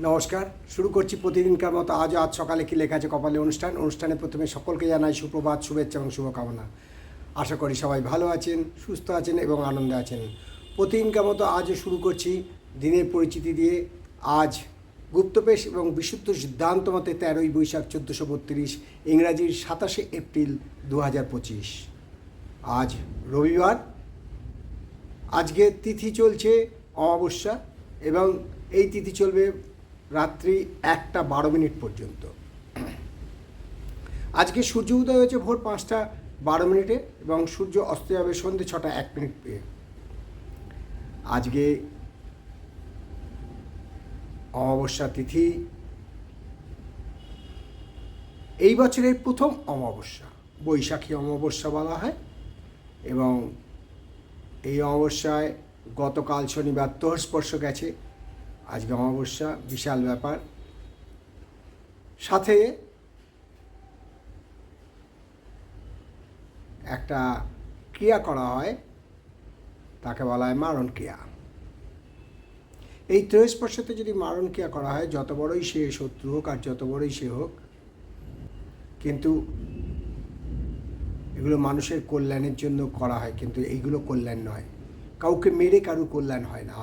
নমস্কার। শুরু করছি প্রতিদিনকার মতো আজ সকালে কি লেখা আছে কপালে অনুষ্ঠানে প্রথমে সকলকে জানাই সুপ্রভাত, শুভেচ্ছা এবং শুভকামনা। আশা করি সবাই ভালো আছেন, সুস্থ আছেন এবং আনন্দে আছেন। প্রতিদিনকার মতো আজও শুরু করছি দিনের পরিচিতি দিয়ে। আজ গুপ্তপেশ এবং বিশুদ্ধ সিদ্ধান্ত মতে 13ই বৈশাখ 1432, ইংরাজির 27শে এপ্রিল 2025। আজ রবিবার। আজকে তিথি চলছে অমাবস্যা এবং এই তিথি চলবে রাত্রি 1:12 পর্যন্ত। আজকে সূর্য উদয় হয়েছে ভোর 5:12 এবং সূর্য অস্ত যাবে সন্ধ্যে 6:01 পেয়ে। আজকে অমাবস্যা তিথি, এই বছরের প্রথম অমাবস্যা, বৈশাখী অমাবস্যা বলা হয়। এবং এই অমাবস্যায় গতকাল শনিবার তোহস্পর্শ গেছে, আজকে অমাবস্যা, বিশাল ব্যাপার। সাথে একটা ক্রিয়া করা হয়, তাকে বলা হয় মারণ ক্রিয়া। এই ত্রয়োস্পর্শতে যদি মারণ ক্রিয়া করা হয়, যত বড়ই সে শত্রু হোক আর যত বড়ই সে হোক, কিন্তু এগুলো মানুষের কল্যাণের জন্য করা হয়, কিন্তু এইগুলো কল্যাণ নয়। কাউকে মেরে কারুর কল্যাণ হয় না।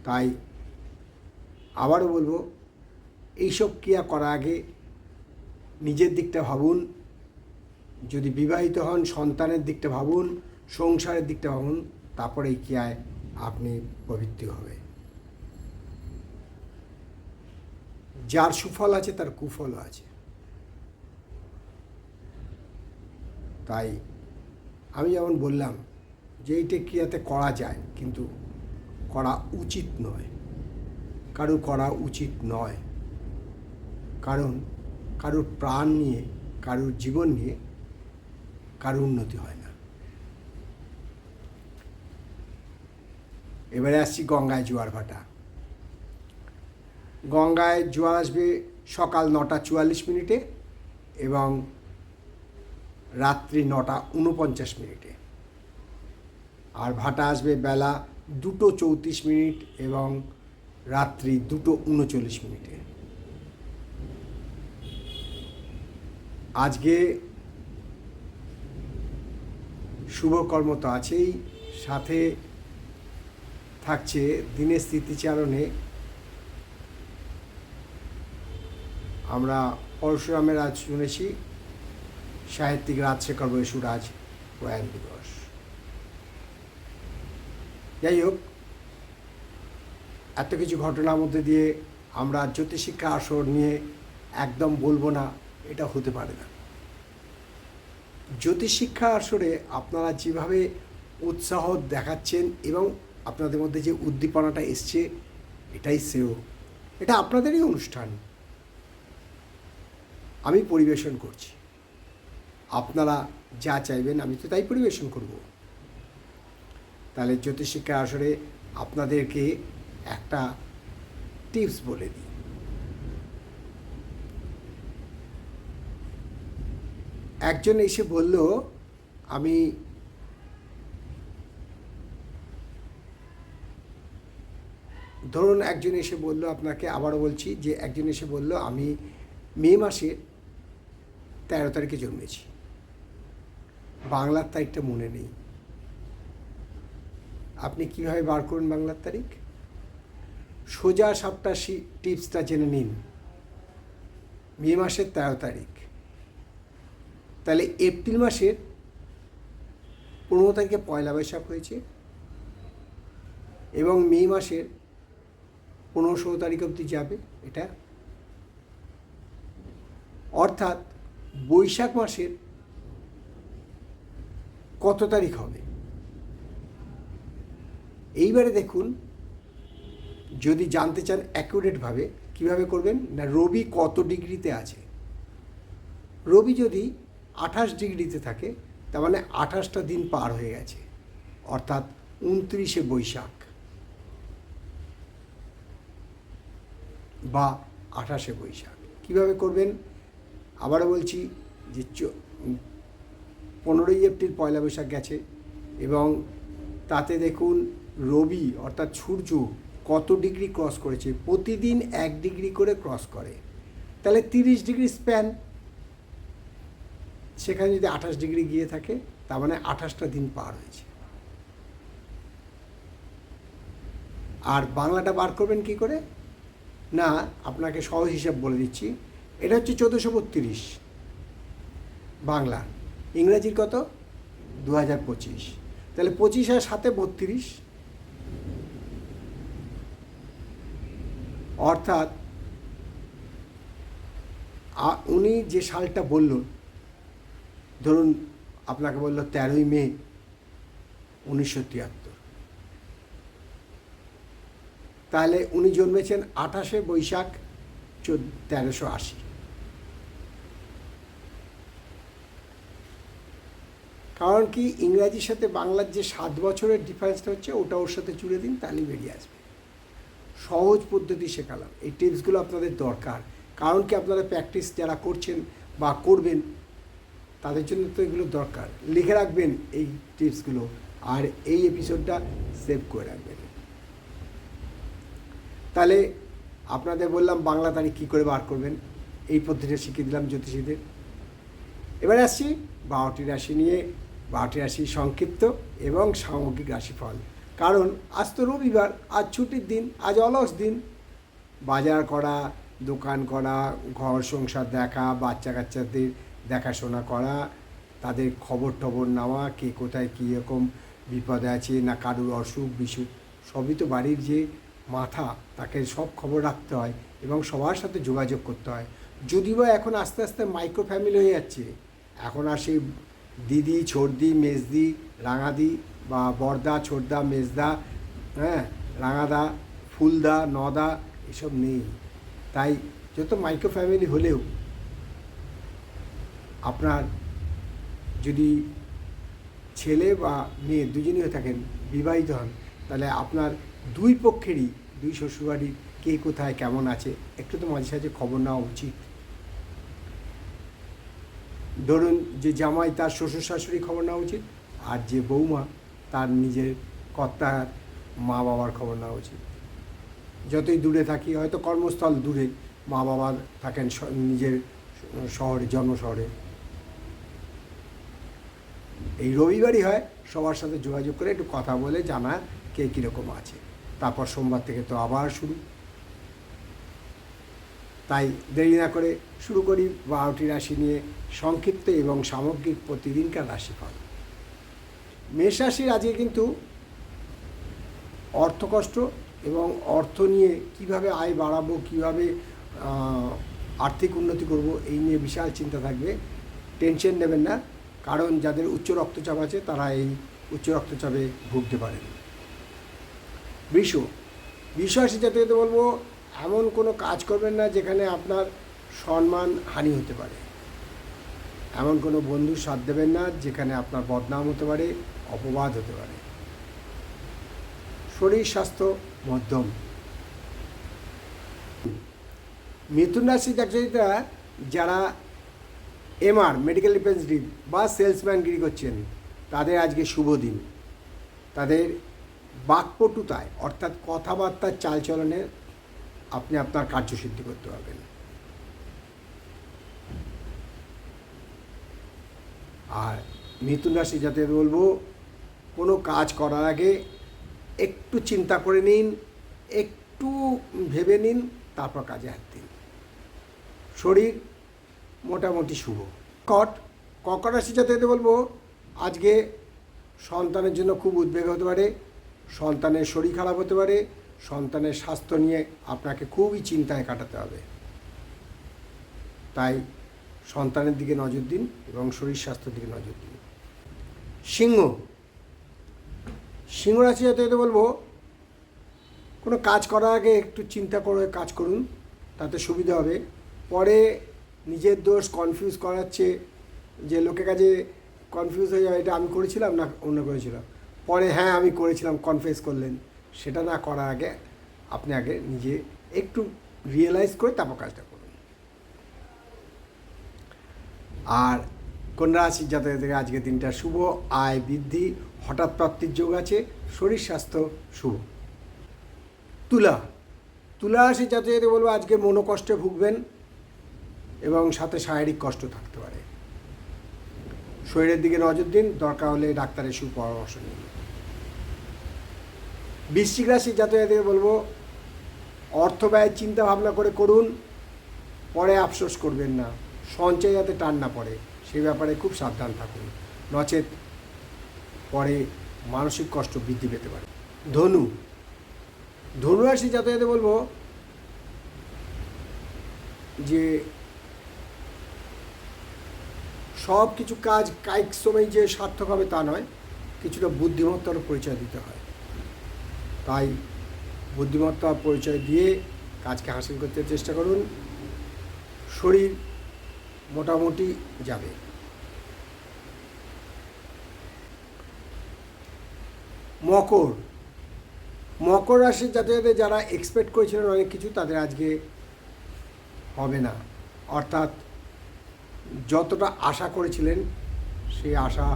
তাই আবারও বলবো, এইসব ক্রিয়া করার আগে নিজের দিকটা ভাবুন। যদি বিবাহিত হন, সন্তানের দিকটা ভাবুন, সংসারের দিকটা ভাবুন, তারপরে এই ক্রিয়ায় আপনি প্রবৃত্ত হবে। যার সুফল আছে তার কুফলও আছে। তাই আমি যেমন বললাম যে এইটা ক্রিয়াতে করা যায়, কিন্তু করা উচিত নয়, কারুর করা উচিত নয়। কারণ কারুর প্রাণ নিয়ে, কারুর জীবন নিয়ে কারুর উন্নতি হয় না। এবারে আসছি গঙ্গায় জোয়ার ভাটা। গঙ্গায় জোয়ার আসবে সকাল 9:44 এবং রাত্রি 9:49। আর ভাটা আসবে বেলা 2:34 এবং রাত্রি 2:39। আজকে শুভকর্ম তো আছেই, সাথে থাকছে দিনের স্মৃতিচারণে আমরা পরশুরামের আজ শুনেছি সাহিত্যিক রাজশেখর বসুর আজ প্রয়াণ দিবস। যাই হোক, এত কিছু ঘটনার মধ্যে দিয়ে আমরা জ্যোতিষশিক্ষা আসর নিয়ে একদম বলবো না, এটা হতে পারে না। জ্যোতিষশিক্ষা আসরে আপনারা যেভাবে উৎসাহ দেখাচ্ছেন এবং আপনাদের মধ্যে যে উদ্দীপনাটা এসছে, এটাই শ্রেয়। এটা আপনাদেরই অনুষ্ঠান, আমি পরিবেশন করছি। আপনারা যা চাইবেন আমি তো তাই পরিবেশন করব। তাহলে জ্যোতিষশিক্ষা আসরে আপনাদেরকে একটা টিপস বলে দিই। একজন এসে বলল, আমি ধরুন একজন এসে বলল, আপনাকে আবারও বলছি যে একজন এসে বলল আমি মে মাসের 13 তারিখে জন্মেছি, বাংলার তারিখটা মনে নেই। আপনি কীভাবে বার করুন বাংলার তারিখ? সোজা সবটা টিপসটা জেনে নিন। মে মাসের 13 তারিখ, তাহলে এপ্রিল মাসের 15 তারিখে পয়লা বৈশাখ হয়েছে এবং মে মাসের 15-16 তারিখ অবধি যাবে এটা। অর্থাৎ বৈশাখ মাসের কত তারিখ হবে? এইবারে দেখুন, যদি জানতে চান অ্যাকুরেটভাবে, কীভাবে করবেন না, রবি কত ডিগ্রিতে আছে। রবি যদি 28 ডিগ্রিতে থাকে, তার মানে 28টা দিন পার হয়ে গেছে, অর্থাৎ 29শে বৈশাখ বা 28শে বৈশাখ। কীভাবে করবেন আবারও বলছি যে 15ই এপ্রিল পয়লা বৈশাখ গেছে এবং তাতে দেখুন রবি অর্থাৎ সূর্য কত ডিগ্রি ক্রস করেছে, প্রতিদিন 1 ডিগ্রি করে ক্রস করে, তাহলে 30 ডিগ্রি স্প্যান, সেখানে যদি 28 ডিগ্রি গিয়ে থাকে তার মানে 28টা দিন পার হয়েছে। আর বাংলাটা বার করবেন কি করে? না, আপনাকে সহজ হিসাব বলে দিচ্ছি। এটা হচ্ছে 1432 বাংলা, ইংরাজির কত? 2025, তাহলে 25 আর 7 32, অর্থাৎ উনি যে সালটা বলল, ধরুন আপনাকে বলল 13ই মে 1973, তাহলে উনি জন্মেছেন 28শে বৈশাখ 1380। কারণ কি, ইংরাজির সাথে বাংলার যে 7 বছরের ডিফারেন্সটা হচ্ছে, ওটা ওর সাথে জুড়ে দিন, তাহলেই বেরিয়ে আসবে। সহজ পদ্ধতি শেখালাম, এই টিপসগুলো আপনাদের দরকার। কারণ কি, আপনারা প্র্যাকটিস যারা করছেন বা করবেন তাদের জন্য তো এগুলো দরকার। লিখে রাখবেন এই টিপসগুলো, আর এই এপিসোডটা সেভ করে রাখবেন। তাহলে আপনাদের বললাম বাংলা তারিখ কী করে বার করবেন, এই পদ্ধতিটা শিখিয়ে দিলাম জ্যোতিষীদের। এবার আসছি 12টি রাশি নিয়ে, 12টি রাশি সংক্ষিপ্ত এবং সামগ্রিক রাশিফল। কারণ আজ তো রবিবার, আজ ছুটির দিন, আজ অলস দিন। বাজার করা, দোকান করা, ঘর সংসার দেখা, বাচ্চা কাচ্চাদের দেখাশোনা করা, তাদের খবর টবর নেওয়া, কে কোথায় কী রকম বিপদে আছে, না কারুর অসুখ বিসুখ, সবই তো বাড়ির যে মাথা, তাকে সব খবর রাখতে হয় এবং সবার সাথে যোগাযোগ করতে হয়। যদিও এখন আস্তে আস্তে মাইক্রো ফ্যামিলি হয়ে যাচ্ছে, এখন আর সেই দিদি, ছোটদি, মেজদি, রাঙাদি বা বড়দা, ছোটদা, মেজদা, হ্যাঁ, রাঙাদা, ফুলদা, নদা এসব নেই। তাই যত মাইক্রো ফ্যামিলি হলেও আপনার যদি ছেলে বা মেয়ে দুজনই হয়ে থাকেন, বিবাহিত হন, তাহলে আপনার দুই পক্ষেরই, দুই শ্বশুরবাড়ির কে কোথায় কেমন আছে একটু তো মাঝে সাঝে খবর নেওয়া উচিত। ধরুন যে জামাই, তার শ্বশুর শাশুড়ি খবর নেওয়া উচিত, আর যে বৌমা, তার নিজের কর্তার মা বাবার খবর নেওয়া উচিত। যতই দূরে থাকি, হয়তো কর্মস্থল দূরে, মা বাবা থাকেন নিজের শহরে, জন্ম শহরে, এই রবিবারই হয় সবার সাথে যোগাযোগ করে একটু কথা বলে জানা কে কীরকম আছে। তারপর সোমবার থেকে তো আবার শুরু। তাই দেরি না করে শুরু করি 12টি রাশি নিয়ে সংক্ষিপ্ত এবং সামগ্রিক প্রতিদিনকার রাশিফল। মেষ রাশির আজকে কিন্তু অর্থকষ্ট এবং অর্থ নিয়ে কিভাবে আয় বাড়াবো, কিভাবে আর্থিক উন্নতি করব, এই নিয়ে বিশাল চিন্তা থাকবে। টেনশন নেবেন না, কারণ যাদের উচ্চ রক্তচাপ আছে তারা এই উচ্চ রক্তচাপে ভুগতে পারেন। বৃষ রাশি জাতকদের বলবো, এমন কোনো কাজ করবেন না যেখানে আপনার সম্মান হানি হতে পারে। এমন কোনো বন্ধুর সাথ দেবেন না যেখানে আপনার বদনাম হতে পারে, অপবাদ হতে পারে। শরীর স্বাস্থ্য মধ্যম। মিথুন রাশির জাতকরা যারা এমআর, মেডিকেল রিপ্রেজেন্টেটিভ বা সেলসম্যানগিরি করছেন, তাদের আজকে শুভ দিন। তাদের বাকপটুতায়, অর্থাৎ কথাবার্তার চালচলনে আপনি আপনার কার্যসিদ্ধি করতে পারবেন। আর মিথুন রাশি যাতে বলবো, কোনো কাজ করার আগে একটু চিন্তা করে নিন, একটু ভেবে নিন, তারপর কাজে হাত দিন। শরীর মোটামুটি শুভ। কর্কট রাশি যাতে বলবো, আজকে সন্তানের জন্য খুব উদ্বেগ হতে পারে, সন্তানের শরীর খারাপ হতে পারে, সন্তানের স্বাস্থ্য নিয়ে আপনাকে খুবই চিন্তায় কাটাতে হবে। তাই সন্তানের দিকে নজর দিন এবং শরীর স্বাস্থ্যের দিকে নজর দিন। সিংহ রাশি যাতে বলবো, কোনো কাজ করার আগে একটু চিন্তা করে কাজ করুন, তাতে সুবিধা হবে। পরে নিজের দোষ কনফিউজ করাচ্ছে, যে লোকের কাছে কনফিউজ হয়ে যাবে, এটা আমি করেছিলাম না অন্য করেছিলাম, পরে হ্যাঁ আমি করেছিলাম কনফেস করলেন। সেটা না করার আগে আপনি আগে নিজে একটু রিয়েলাইজ করে তারপর কাজটা করুন। আর কন্যা রাশির জাতকদের আজকের দিনটা শুভ, আয় বৃদ্ধি, হঠাৎ প্রাপ্তির যোগ আছে, শরীর স্বাস্থ্য শুভ। তুলা তুলা রাশি জাতকদের বলবো আজকে মনোকষ্টে ভুগবেন এবং সাথে শারীরিক কষ্ট থাকতে পারে। শরীরের দিকে নজর দিন, দরকার হলে ডাক্তারের সুপরামর্শ নিন। বৃশ্চিক রাশি জাতকদের বলবো অর্থ ব্যয়ের চিন্তা ভাবনা করে করুন, পরে আফসোস করবেন না। সঞ্চয় যাতে টান না পড়ে সেই ব্যাপারে খুব সাবধান থাকুন, নচেত পরে মানসিক কষ্ট বৃদ্ধি পেতে পারে। ধনুরাশি জাতকদের বলবো যে সব কিছু কাজ কায়িক সময় যে সার্থক হবে তা নয়, কিছুটা বুদ্ধিমত্তার পরিচয় দিতে হয়। তাই বুদ্ধিমত্তার পরিচয় দিয়ে কাজকে হাসিল করতে চেষ্টা করুন। শরীর মোটামুটি যাবে। মকর রাশির জাতকদের যারা এক্সপেক্ট করেছিলেন অনেক কিছু, তাদের আজকে হবে না। অর্থাৎ যতটা আশা করেছিলেন সেই আশা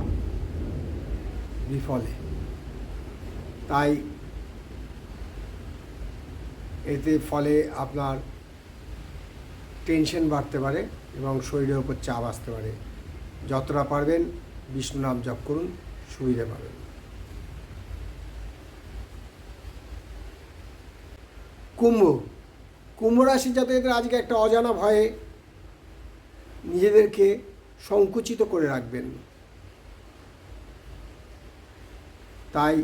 বিফলে। তাই এতে ফলে আপনার টেনশন বাড়তে পারে এবং শরীরের ওপর চাপ আসতে পারে। যতটা পারবেন বিষ্ণু নাম জপ করুন, সুবিধা পাবেন। কুম্ভ রাশি জাতকদের আজকে একটা অজানা ভয়ে নিজেদেরকে সংকুচিত করে রাখবেন। তাই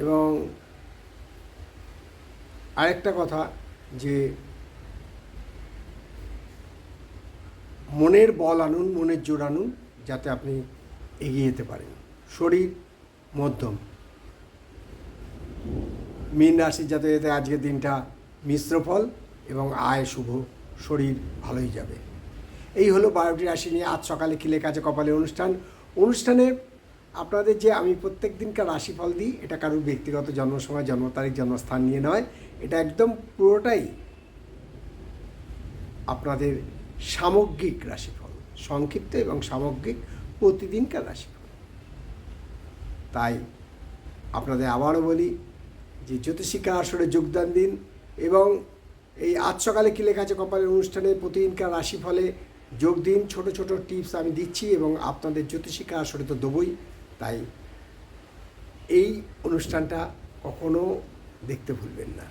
এবং আরেকটা কথা যে মনের বল আনুন, মনের জোর আনুন, যাতে আপনি এগিয়ে যেতে পারেন। শরীর মধ্যম। মীন রাশির জাতকদের আজকের দিনটা মিশ্র ফল এবং আয় শুভ, শরীর ভালোই যাবে। এই হলো 12টি রাশি নিয়ে আজ সকালে কি লেখা আছে কপালে অনুষ্ঠানের আপনাদের যে আমি প্রত্যেক দিনকার রাশিফল দিই, এটা কারোর ব্যক্তিগত জন্ম সময়, জন্ম তারিখ, জন্মস্থান নিয়ে নয়। এটা একদম পুরোটাই আপনাদের সামগ্রিক রাশিফল, সংক্ষিপ্ত এবং সামগ্রিক প্রতিদিনকার রাশিফল। তাই আপনাদের আবারও বলি যে জ্যোতিষিকা আসরে যোগদান দিন এবং এই আজ সকালে কি লেখা আছে কপালের অনুষ্ঠানে প্রতিদিনকার রাশিফলে যোগ দিন। ছোট ছোট টিপস আমি দিচ্ছি এবং আপনাদের জ্যোতিষিকা আসরে তো দেবই। তাই এই অনুষ্ঠানটা কখনো দেখতে ভুলবেন না।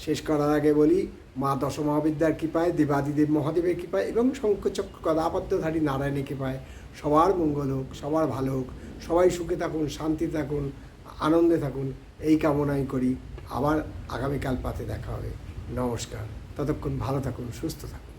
শেষ করার আগে বলি, মা দশমহাবিদ্যার কৃপায়, দেবাদিদেব মহাদেবের কৃপায় এবং শঙ্খচক্র গদাপদ্মধারী নারায়ণের কৃপায় সবার মঙ্গল হোক, সবার ভালো হোক, সবাই সুখে থাকুন, শান্তি থাকুন, আনন্দে থাকুন, এই কামনাই করি। আবার আগামীকাল পাতে দেখা হবে। নমস্কার। ততক্ষণ ভালো থাকুন, সুস্থ থাকুন।